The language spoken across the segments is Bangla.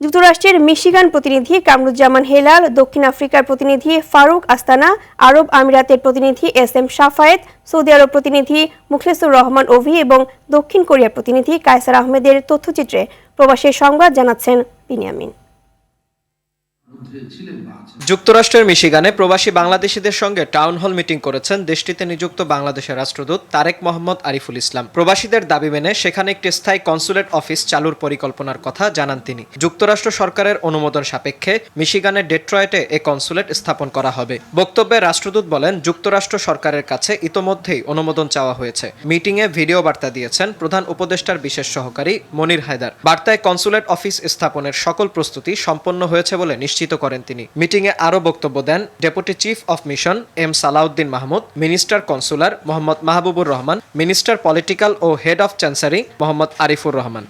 যুক্তরাষ্ট্রের মিশিগান প্রতিনিধি কামরুজ্জামান হেলাল, দক্ষিণ আফ্রিকার প্রতিনিধি ফারুক আস্তানা, আরব আমিরাতের প্রতিনিধি SM শাফায়েত, সৌদি আরব প্রতিনিধি মুখলেসুর রহমান অভি এবং দক্ষিণ কোরিয়ার প্রতিনিধি কায়সার আহমেদের তথ্যচিত্রে প্রবাসের সংবাদ জানাচ্ছেন বিনিয়ামিন। যুক্তরাষ্ট্রের মিশিগানে প্রবাসী বাংলাদেশিদের সঙ্গে টাউন হল মিটিং করেছেন দেশটিতে নিযুক্ত বাংলাদেশের রাষ্ট্রদূত তারেক মোহাম্মদ আরিফুল ইসলাম। প্রবাসীদের দাবি মেনে সেখানে একটি স্থায়ী কনসুলেট অফিস চালুর পরিকল্পনার কথা জানান তিনি। যুক্তরাষ্ট্র সরকারের অনুমোদন সাপেক্ষে মিশিগানের ডেট্রয়েটে এ কনসুলেট স্থাপন করা হবে। বক্তব্যে রাষ্ট্রদূত বলেন, যুক্তরাষ্ট্র সরকারের কাছে ইতোমধ্যেই অনুমোদন চাওয়া হয়েছে। মিটিংয়ে ভিডিও বার্তা দিয়েছেন প্রধান উপদেষ্টার বিশেষ সহকারী মনির হায়দার। বার্তায় কনসুলেট অফিস স্থাপনের সকল প্রস্তুতি সম্পন্ন হয়েছে বলে নিশ্চিত করেন তিনি। মিটিংয়ে আরও বক্তব্য দেন deputy chief of mission M Salauddin Mahmud, minister consular Mohammad Mahbubur Rahman, minister political ও head of chancery Mohammad Arifur Rahman.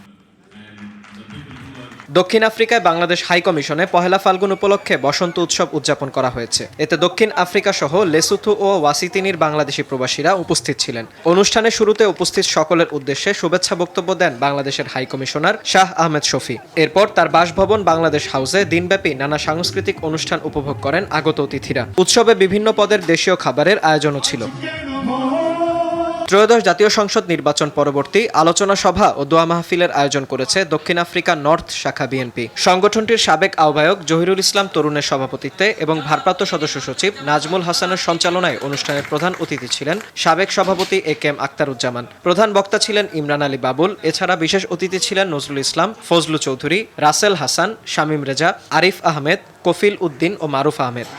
দক্ষিণ আফ্রিকায় বাংলাদেশ হাই কমিশনে পহেলা ফাল্গুন উপলক্ষে বসন্ত উৎসব উদযাপন করা হয়েছে। এতে দক্ষিণ আফ্রিকা সহ লেসোথো ও ওয়াসিতিনির বাংলাদেশি প্রবাসীরা উপস্থিত ছিলেন। অনুষ্ঠানের শুরুতে উপস্থিত সকলের উদ্দেশ্যে শুভেচ্ছা বক্তব্য দেন বাংলাদেশের হাই কমিশনার শাহ আহমেদ শফি। এরপর তার বাসভবন বাংলাদেশ হাউসে দিনব্যাপী নানা সাংস্কৃতিক অনুষ্ঠান উপভোগ করেন আগত অতিথিরা। উৎসবে বিভিন্ন পদের দেশীয় খাবারের আয়োজনও ছিল। ত্রয়োদশ জাতীয় সংসদ নির্বাচন পরবর্তী আলোচনা সভা ও দোয়া মাহফিলের আয়োজন করেছে দক্ষিণ আফ্রিকা নর্থ শাখা বিএনপি। সংগঠনটির সাবেক আহ্বায়ক জহিরুল ইসলাম তরুণের সভাপতিত্বে এবং ভারপ্রাপ্ত সদস্য সচিব নাজমুল হাসানের সঞ্চালনায় অনুষ্ঠানের প্রধান অতিথি ছিলেন সাবেক সভাপতি AK আখতারুজ্জামান। প্রধান বক্তা ছিলেন ইমরান আলী বাবুল। এছাড়া বিশেষ অতিথি ছিলেন নজরুল ইসলাম, ফজলু চৌধুরী, রাসেল হাসান, শামীম রেজা, আরিফ আহমেদ, কফিল উদ্দিন ও মারুফ আহমেদ।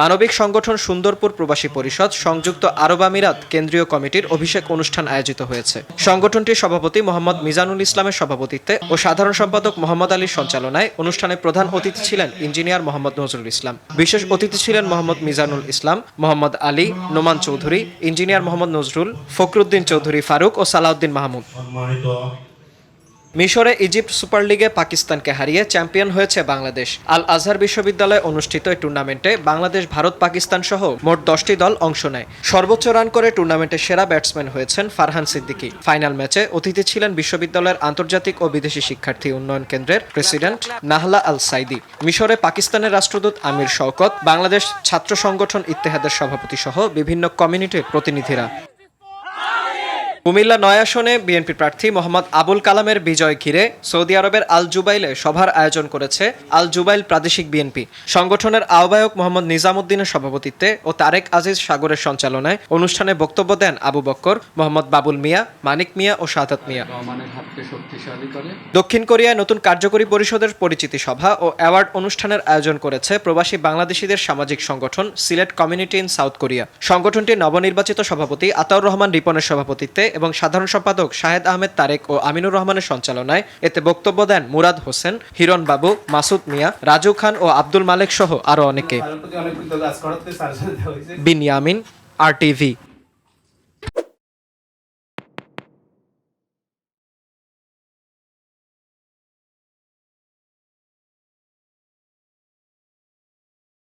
মানবিক সংগঠন সুন্দরপুর প্রবাসী পরিষদ সংযুক্ত আরব আমিরাত কেন্দ্রীয় কমিটির অভিষেক অনুষ্ঠান আয়োজিত হয়েছে। সংগঠনটির সভাপতি মোহাম্মদ মিজানুল ইসলামের সভাপতিত্বে ও সাধারণ সম্পাদক মোহাম্মদ আলীর সঞ্চালনায় অনুষ্ঠানে প্রধান অতিথি ছিলেন ইঞ্জিনিয়ার মোহাম্মদ নজরুল ইসলাম। বিশেষ অতিথি ছিলেন মোহাম্মদ মিজানুল ইসলাম, মোহাম্মদ আলী, নোমান চৌধুরী, ইঞ্জিনিয়ার মোহাম্মদ নজরুল, ফখরুদ্দিন চৌধুরী ফারুক ও সালাউদ্দিন মাহমুদ। মিশরে ইজিপ্ট সুপার লিগে পাকিস্তানকে হারিয়ে চ্যাম্পিয়ন হয়েছে বাংলাদেশ। আল আজহার বিশ্ববিদ্যালয়ে অনুষ্ঠিত এই টুর্নামেন্টে বাংলাদেশ, ভারত, পাকিস্তান সহ মোট 10টি দল অংশ নেয়। সর্বোচ্চ রান করে টুর্নামেন্টের সেরা ব্যাটসম্যান হয়েছেন ফারহান সিদ্দিকী। ফাইনাল ম্যাচে অতিথি ছিলেন বিশ্ববিদ্যালয়ের আন্তর্জাতিক ও বিদেশি শিক্ষার্থী উন্নয়ন কেন্দ্রের প্রেসিডেন্ট নাহলা আল সাইদি। মিশরে পাকিস্তানের রাষ্ট্রদূত আমির শওকত, বাংলাদেশ ছাত্র সংগঠন ইত্তেহাদের সভাপতি সহ বিভিন্ন কমিউনিটির প্রতিনিধিরা। কুমিল্লা 9 আসনে বিএনপি প্রার্থী মোহাম্মদ আবুল কালামের বিজয় ঘিরে সৌদি আরবের আল জুবাইলে সভার আয়োজন করেছে আল জুবাইল প্রাদেশিক বিএনপি। সংগঠনের আহ্বায়ক মোহাম্মদ নিজামুদ্দিনের সভাপতিত্বে ও তারেক আজিজ সাগরের সঞ্চালনায় অনুষ্ঠানে বক্তব্য দেন আবু বক্কর, মোহাম্মদ বাবুল মিয়া, মানিক মিয়া ও সাদাত মিয়া। দক্ষিণ কোরিয়ায় নতুন কার্যকরী পরিষদের পরিচিতি সভা ও অ্যাওয়ার্ড অনুষ্ঠানের আয়োজন করেছে প্রবাসী বাংলাদেশিদের সামাজিক সংগঠন Sylhet community in south Korea. সংগঠনটির নবনির্বাচিত সভাপতি আতাউর রহমান রিপনের সভাপতিত্বে এবং সাধারণ সম্পাদক শাহেদ আহমেদ তারেক ও আমিনুর রহমানের সঞ্চালনায় এতে বক্তব্য দেন মুরাদ হোসেন, হিরণ বাবু, মাসুদ মিয়া, রাজু খান ও আব্দুল মালেক সহ আরো অনেকে। বিনিয়ামিন, RTV।